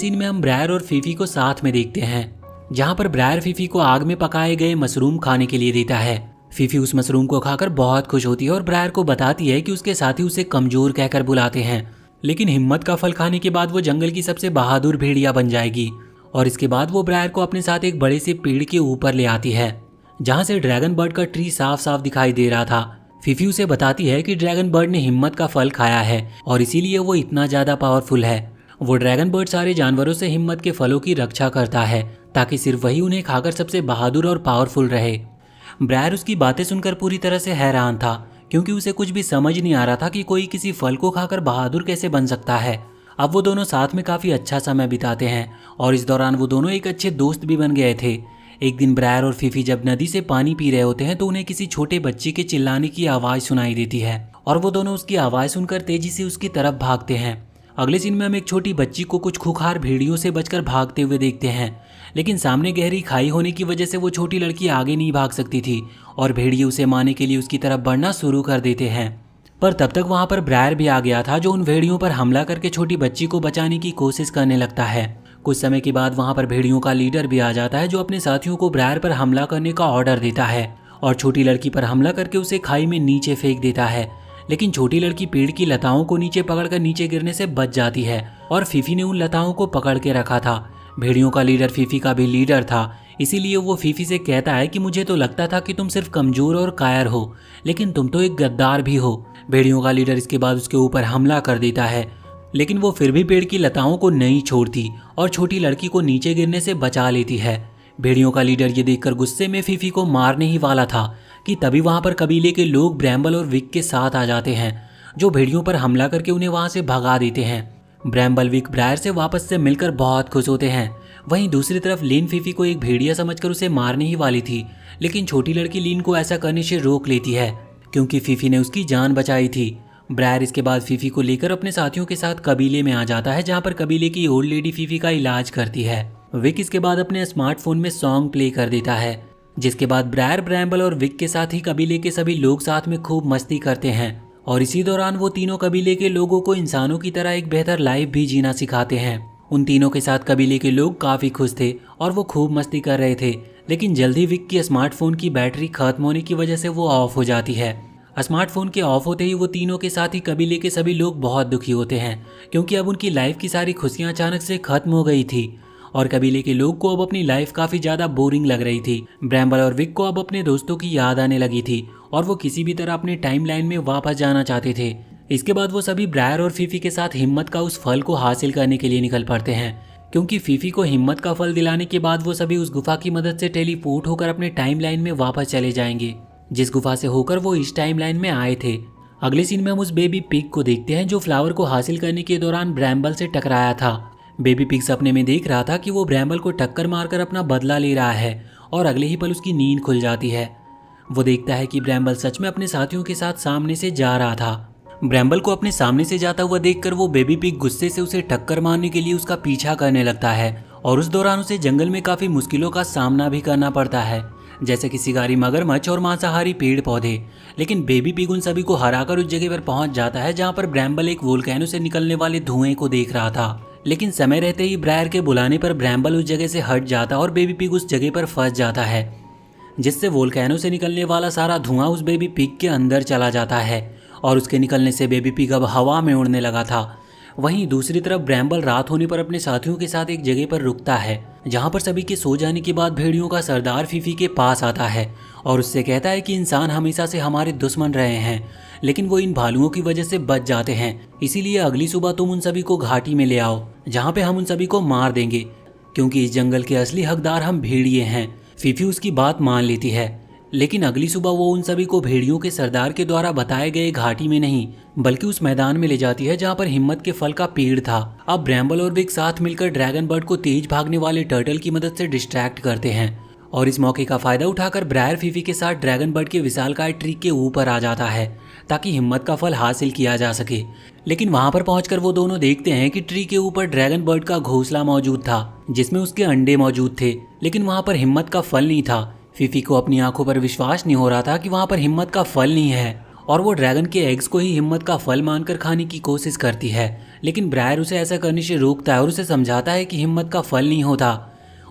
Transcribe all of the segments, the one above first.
Scene में हम briar और फीफी को साथ में देखते हैं, जहाँ पर ब्रायर फीफी को आग में पकाए गए मशरूम खाने के लिए देता है। फीफी उस मशरूम को खाकर बहुत खुश होती है और ब्रायर को बताती है कि उसके साथी उसे कमजोर कहकर बुलाते हैं, लेकिन हिम्मत का फल खाने के बाद वो जंगल की सबसे बहादुर भेड़िया बन जाएगी। और इसके बाद वो ब्रायर को अपने साथ एक बड़े से पेड़ के ऊपर ले आती है, जहाँ से ड्रैगन बर्ड का ट्री साफ साफ दिखाई दे रहा था। फीफी उसे बताती है कि ड्रैगन बर्ड ने हिम्मत का फल खाया है और इसीलिए वो इतना ज्यादा पावरफुल है। वो ड्रैगन बर्ड सारे जानवरों से हिम्मत के फलों की रक्षा करता है ताकि सिर्फ वही उन्हें खाकर सबसे बहादुर और पावरफुल रहे। ब्रायर उसकी बातें सुनकर पूरी तरह से हैरान था, क्योंकि उसे कुछ भी समझ नहीं आ रहा था कि कोई किसी फल को खाकर बहादुर कैसे बन सकता है। अब वो दोनों साथ में काफी अच्छा समय बिताते हैं और इस दौरान वो दोनों एक अच्छे दोस्त भी बन गए थे। एक दिन ब्रायर और फीफी जब नदी से पानी पी रहे होते हैं तो उन्हें किसी छोटे बच्चे के चिल्लाने की आवाज सुनाई देती है और वो दोनों उसकी आवाज सुनकर तेजी से उसकी तरफ भागते हैं। अगले सीन में हम एक छोटी बच्ची को कुछ खूंखार भेड़ियों से बचकर भागते हुए देखते हैं, लेकिन सामने गहरी खाई होने की वजह से वो छोटी लड़की आगे नहीं भाग सकती थी और भेड़िए उसे मारने के लिए उसकी तरफ बढ़ना शुरू कर देते हैं। पर तब तक वहां पर ब्रायर भी आ गया था, जो उन भेड़ियों पर हमला करके छोटी बच्ची को बचाने की कोशिश करने लगता है। कुछ समय के बाद वहां पर भेड़ियों का लीडर भी आ जाता है, जो अपने साथियों को ब्रायर पर हमला करने का ऑर्डर देता है और छोटी लड़की पर हमला करके उसे खाई में नीचे फेंक देता है। लेकिन छोटी लड़की पेड़ की लताओं को नीचे पकड़कर नीचे गिरने से बच जाती है और फीफी ने उन लताओं को पकड़ के रखा था। भेड़ियों का लीडर फीफी का भी लीडर था, इसीलिए वो फीफी से कहता है कि मुझे तो लगता था कि तुम सिर्फ कमजोर और कायर हो, लेकिन तुम तो एक गद्दार भी हो। भेड़ियों का लीडर इसके बाद उसके ऊपर हमला कर देता है, लेकिन वो फिर भी पेड़ की लताओं को नहीं छोड़ती और छोटी लड़की को नीचे गिरने से बचा लेती है। भेड़ियों का लीडर ये देखकर गुस्से में फीफी को मारने ही वाला था कि तभी वहां पर कबीले के लोग ब्रैम्बल और विक के साथ आ जाते हैं, जो भेड़ियों पर हमला करके उन्हें वहां से भगा देते हैं। ब्रैम्बल विक ब्रायर से वापस से मिलकर बहुत खुश होते हैं। वहीं दूसरी तरफ लीन फीफी को एक भेड़िया समझकर उसे मारने ही वाली थी, लेकिन छोटी लड़की लीन को ऐसा करने से रोक लेती है क्योंकि फीफी ने उसकी जान बचाई थी। ब्रायर इसके बाद फीफी को लेकर अपने साथियों के साथ कबीले में आ जाता है, जहाँ पर कबीले की ओल्ड लेडी फीफी का इलाज करती है। विक इसके बाद अपने स्मार्टफोन में सॉन्ग प्ले कर देता है, जिसके बाद ब्रायर, ब्रैम्बल और विक के साथ ही कबीले के सभी लोग साथ में खूब मस्ती करते हैं और इसी दौरान वो तीनों कबीले के लोगों को इंसानों की तरह एक बेहतर लाइफ भी जीना सिखाते हैं। उन तीनों के साथ कबीले के लोग काफी खुश थे और वो खूब मस्ती कर रहे थे, लेकिन जल्दी विक की स्मार्टफोन की बैटरी खत्म होने की वजह से वो ऑफ हो जाती है। स्मार्टफोन के ऑफ होते ही वो तीनों के साथ ही कबीले के सभी लोग बहुत दुखी होते हैं, क्योंकि अब उनकी लाइफ की सारी खुशियां अचानक से खत्म हो गई थी और कबीले के लोग को अब अपनी लाइफ काफी ज्यादा बोरिंग लग रही थी। ब्रैम्बल और विक को अब अपने दोस्तों की याद आने लगी थी और वो किसी भी तरह अपने टाइमलाइन में वापस जाना चाहते थे। इसके बाद वो सभी ब्रायर और फीफी के साथ हिम्मत का उस फल को हासिल करने के लिए निकल पड़ते हैं, क्योंकि फीफी को हिम्मत का फल दिलाने के बाद वो सभी उस गुफा की मदद से टेलीपोर्ट होकर अपने टाइमलाइन में वापस चले जाएंगे, जिस गुफा से होकर वो इस टाइमलाइन में आए थे। अगले सीन में हम उस बेबी पिग को देखते हैं, जो फ्लावर को हासिल करने के दौरान ब्रैम्बल से टकराया था। बेबी पिग सपने में देख रहा था कि वो ब्रैम्बल को टक्कर मारकर अपना बदला ले रहा है और अगले ही पल उसकी नींद खुल जाती है। वो देखता है कि ब्रैम्बल सच में अपने साथियों के साथ सामने से जा रहा था। ब्रैम्बल को अपने सामने से जाता हुआ देखकर वो बेबी पिग गुस्से से उसे टक्कर मारने के लिए उसका पीछा करने लगता है और उस दौरान उसे जंगल में काफी मुश्किलों का सामना भी करना पड़ता है, जैसे कि शिकारी मगरमच्छ और मांसाहारी पेड़ पौधे। लेकिन बेबी पिग उन सभी को हराकर उस जगह पर पहुंच जाता है जहां पर ब्रैम्बल एक वोल्केनो से निकलने वाले धुएं को देख रहा था। लेकिन समय रहते ही ब्रायर के बुलाने पर ब्रैम्बल उस जगह से हट जाता और बेबी पिग उस जगह पर फंस जाता है, जिससे वोल्केनो से निकलने वाला सारा धुआं उस बेबी पिग के अंदर चला जाता है और उसके निकलने से बेबी पिग अब हवा में उड़ने लगा था। वहीं दूसरी तरफ ब्रैम्बल रात होने पर अपने साथियों के साथ एक जगह पर रुकता है, जहां पर सभी के सो जाने के बाद भेड़ियों का सरदार फीफी के पास आता है और उससे कहता है कि इंसान हमेशा से हमारे दुश्मन रहे हैं, लेकिन वो इन भालुओं की वजह से बच जाते हैं। इसीलिए अगली सुबह तुम उन सभी को घाटी में ले आओ, जहाँ पे हम उन सभी को मार देंगे, क्योंकि इस जंगल के असली हकदार हम भेड़िए हैं। फीफी उसकी बात मान लेती है, लेकिन अगली सुबह वो उन सभी को भेड़ियों के सरदार के द्वारा बताए गए घाटी में नहीं, बल्कि उस मैदान में ले जाती है जहाँ पर हिम्मत के फल का पेड़ था। अब ब्रैम्बल और विक साथ मिलकर ड्रैगन बर्ड को तेज भागने वाले टर्टल की मदद से डिस्ट्रैक्ट करते हैं और इस मौके का फायदा उठाकर ब्रायर फीफी के साथ ड्रैगन बर्ड के विशालकाय ट्री के ऊपर आ जाता है ताकि हिम्मत का फल हासिल किया जा सके। लेकिन वहां पर पहुंचकर वो दोनों देखते हैं कि ट्री के ऊपर ड्रैगन बर्ड का घोंसला मौजूद था, जिसमें उसके अंडे मौजूद थे, लेकिन वहां पर हिम्मत का फल नहीं था। फीफी को अपनी आंखों पर विश्वास नहीं हो रहा था कि वहां पर हिम्मत का फल नहीं है और वो ड्रैगन के एग्स को ही हिम्मत का फल मानकर खाने की कोशिश करती है। लेकिन ब्रायर उसे ऐसा करने से रोकता है और उसे समझाता है कि हिम्मत का फल नहीं होता।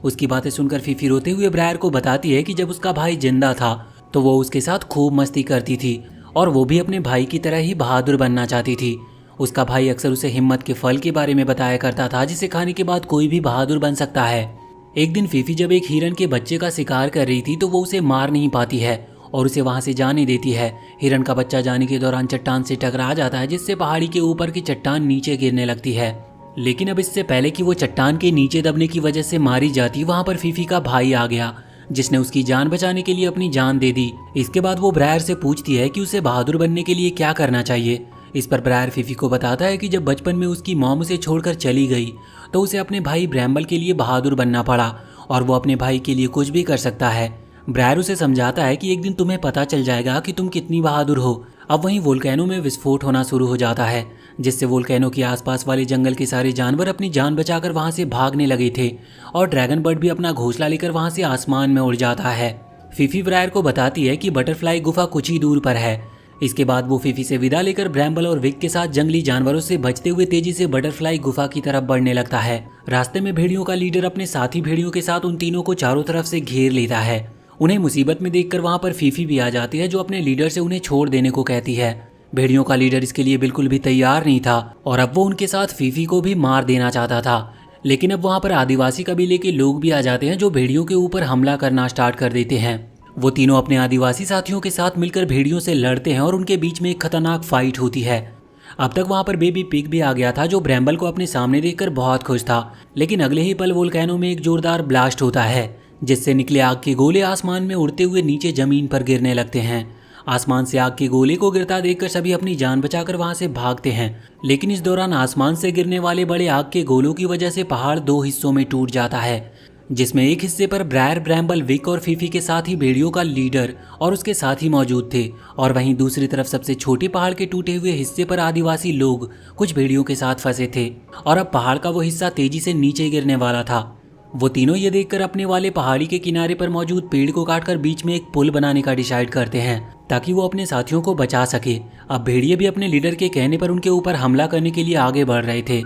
उसकी बातें सुनकर फीफी रोते हुए ब्रायर को बताती है कि जब उसका भाई जिंदा था तो वो उसके साथ खूब मस्ती करती थी और वो भी अपने भाई की तरह ही बहादुर बनना चाहती थी। उसका भाई अक्सर उसे हिम्मत के फल के बारे में बताया करता था, जिसे खाने के बाद कोई भी बहादुर बन सकता है। एक दिन फीफी जब एक हिरन के बच्चे का शिकार कर रही थी तो वो उसे मार नहीं पाती है और उसे वहां से जाने देती है। हिरन का बच्चा जाने के दौरान चट्टान से टकरा जाता है, जिससे पहाड़ी के ऊपर की चट्टान नीचे गिरने लगती है। लेकिन अब इससे पहले कि वो चट्टान के नीचे दबने की वजह से मारी जाती, वहां पर फीफी का भाई आ गया, जिसने उसकी जान बचाने के लिए अपनी जान दे दी। इसके बाद वो ब्रायर से पूछती है कि उसे बहादुर बनने के लिए क्या करना चाहिए। इस पर ब्रायर फीफी को बताता है कि जब बचपन में उसकी मॉम उसे छोड़कर चली गई तो उसे अपने भाई ब्रैम्बल के लिए बहादुर बनना पड़ा और वो अपने भाई के लिए कुछ भी कर सकता है। ब्रायर उसे समझाता है कि एक दिन तुम्हें पता चल जाएगा कि तुम कितनी बहादुर हो। अब वहीं वोल्केनो में विस्फोट होना शुरू हो जाता है, जिससे वोल्केनो के आसपास वाले जंगल के सारे जानवर अपनी जान बचाकर वहां से भागने लगे थे और ड्रैगन बर्ड भी अपना घोंसला लेकर वहां से आसमान में उड़ जाता है। फीफी ब्रायर को बताती है कि बटरफ्लाई गुफा कुछ ही दूर पर है। इसके बाद वो फीफी से विदा लेकर ब्रैम्बल और विक के साथ जंगली जानवरों से बचते हुए तेजी से बटरफ्लाई गुफा की तरफ बढ़ने लगता है। रास्ते में भेड़ियों का लीडर अपने साथी भेड़ियों के साथ उन तीनों को चारों तरफ से घेर लेता है। उन्हें मुसीबत में देखकर वहां पर फीफी भी आ जाती है, जो अपने लीडर से उन्हें छोड़ देने को कहती है। भेड़ियों का लीडर इसके लिए बिल्कुल भी तैयार नहीं था और अब वो उनके साथ फीफी को भी मार देना चाहता था। लेकिन अब वहां पर आदिवासी कबीले के लोग भी आ जाते हैं, जो भेड़ियों के ऊपर हमला करना स्टार्ट कर देते हैं। वो तीनों अपने आदिवासी साथियों के साथ मिलकर भेड़ियों से लड़ते हैं और उनके बीच में एक खतरनाक फाइट होती है। अब तक वहां पर बेबी पिग भी आ गया था, जो ब्रैम्बल को अपने सामने देखकर बहुत खुश था। लेकिन अगले ही पल वोल्केनो में एक जोरदार ब्लास्ट होता है, जिससे निकले आग के गोले आसमान में उड़ते हुए नीचे जमीन पर गिरने लगते हैं। आसमान से आग के गोले को गिरता देखकर सभी अपनी जान बचाकर वहां से भागते हैं। लेकिन इस दौरान आसमान से गिरने वाले बड़े आग के गोलों की वजह से पहाड़ दो हिस्सों में टूट जाता है, जिसमें एक हिस्से पर ब्रायर, ब्रैम्बल, विक और फीफी के साथ ही भेड़ियों का लीडर और उसके साथी मौजूद थे, और वहीं दूसरी तरफ सबसे छोटे पहाड़ के टूटे हुए हिस्से पर आदिवासी लोग कुछ भेड़ियों के साथ फंसे थे और अब पहाड़ का वो हिस्सा तेजी से नीचे गिरने वाला था। वो तीनों ये देखकर अपने वाले पहाड़ी के किनारे पर मौजूद पेड़ को काटकर बीच में एक पुल बनाने का डिसाइड करते हैं, ताकि वो अपने साथियों को बचा सके। अब भेड़िए भी अपने लीडर के कहने पर उनके ऊपर हमला करने के लिए आगे बढ़ रहे थे,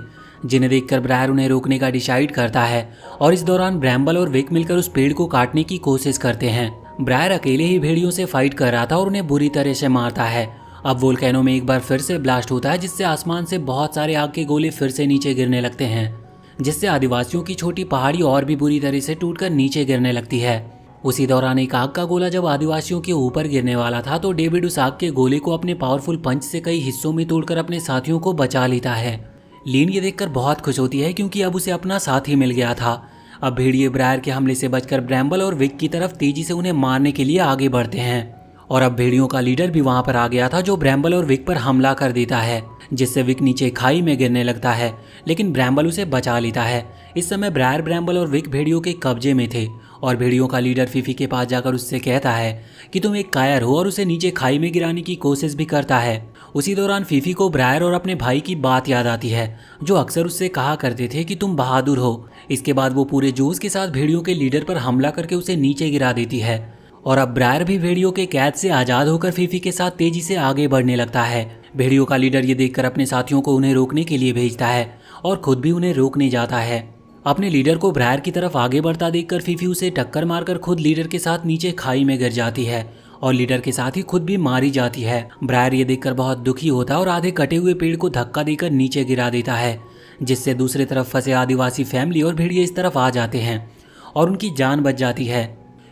जिन्हें देखकर ब्रायर उन्हें रोकने का डिसाइड करता है और इस दौरान ब्रैम्बल और विक मिलकर उस पेड़ को काटने की कोशिश करते हैं। ब्रायर अकेले ही भेड़ियों से फाइट कर रहा था और उन्हें बुरी तरह से मारता है। अब वोल्केनो में एक बार फिर से ब्लास्ट होता है, जिससे आसमान से बहुत सारे आग के गोले फिर से नीचे गिरने लगते हैं, जिससे आदिवासियों की छोटी पहाड़ी और भी बुरी तरह से टूटकर नीचे गिरने लगती है। उसी दौरान एक आग का गोला जब आदिवासियों के ऊपर गिरने वाला था तो डेविड उस आग के गोले को अपने पावरफुल पंच से कई हिस्सों में तोड़कर अपने साथियों को बचा लेता है। लीन ये देखकर बहुत खुश होती है, क्योंकि अब उसे अपना साथी मिल गया था। अब भेड़िए ब्रायर के हमले से बचकर ब्रैम्बल और विक की तरफ तेजी से उन्हें मारने के लिए आगे बढ़ते हैं, और अब भेड़ियों का लीडर भी वहां पर आ गया था, जो ब्रैम्बल और विक पर हमला कर देता है, जिससे विक नीचे खाई में गिरने लगता है, लेकिन ब्रैम्बल उसे बचा लेता है। इस समय ब्रायर, ब्रैम्बल और विक भेड़ियों के कब्जे में थे और भेड़ियों का लीडर फीफी के पास जाकर उससे कहता है कि तुम एक कायर हो, और उसे नीचे खाई में गिराने की कोशिश भी करता है। उसी दौरान फीफी को ब्रायर और अपने भाई की बात याद आती है, जो अक्सर उससे कहा करते थे कि तुम बहादुर हो। इसके बाद वो पूरे जोश के साथ भेड़ियों के लीडर पर हमला करके उसे नीचे गिरा देती है, और अब ब्रायर भी भेड़ियों के कैद से आजाद होकर फीफी के साथ तेजी से आगे बढ़ने लगता है। भेड़ियों का लीडर ये देखकर अपने साथियों को उन्हें रोकने के लिए भेजता है और खुद भी उन्हें रोकने जाता है। अपने लीडर को ब्रायर की तरफ आगे बढ़ता देखकर फीफी उसे टक्कर मारकर खुद लीडर के साथ नीचे खाई में गिर जाती है और लीडर के साथ ही खुद भी मारी जाती है। ब्रायर ये देखकर बहुत दुखी होता है और आधे कटे हुए पेड़ को धक्का देकर नीचे गिरा देता है, जिससे दूसरी तरफ फंसे आदिवासी फैमिली और भेड़िए इस तरफ आ जाते हैं और उनकी जान बच जाती है।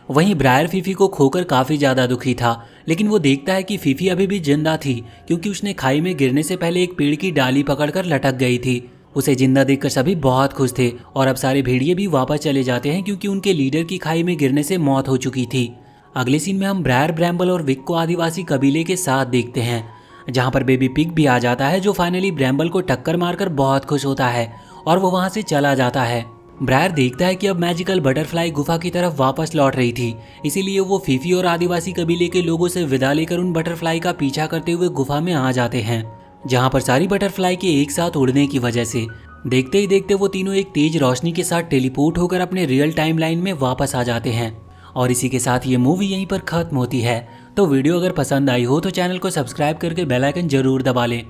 वहीं ब्रायर फीफी को खोकर काफ़ी ज़्यादा दुखी था, लेकिन वो देखता है कि फीफी अभी भी जिंदा थी, क्योंकि उसने खाई में गिरने से पहले एक पेड़ की डाली पकड़कर लटक गई थी। उसे जिंदा देखकर सभी बहुत खुश थे और अब सारे भेड़िए भी वापस चले जाते हैं, क्योंकि उनके लीडर की खाई में गिरने से मौत हो चुकी थी। अगले सीन में हम ब्रायर, ब्रैम्बल और विक को आदिवासी कबीले के साथ देखते हैं, जहाँ पर बेबी पिग भी आ जाता है, जो फाइनली ब्रैम्बल को टक्कर मारकर बहुत खुश होता है और वो वहाँ से चला जाता है। ब्रायर देखता है कि अब मैजिकल बटरफ्लाई गुफा की तरफ वापस लौट रही थी, इसीलिए वो फीफी और आदिवासी कबीले के लोगों से विदा लेकर उन बटरफ्लाई का पीछा करते हुए गुफा में आ जाते हैं, जहाँ पर सारी बटरफ्लाई के एक साथ उड़ने की वजह से देखते ही देखते वो तीनों एक तेज रोशनी के साथ टेलीपोर्ट होकर अपने रियल टाइम लाइन में वापस आ जाते हैं। और इसी के साथ ये मूवी यहीं पर खत्म होती है। तो वीडियो अगर पसंद आई हो तो चैनल को सब्सक्राइब करके बेल आइकन जरूर दबा लें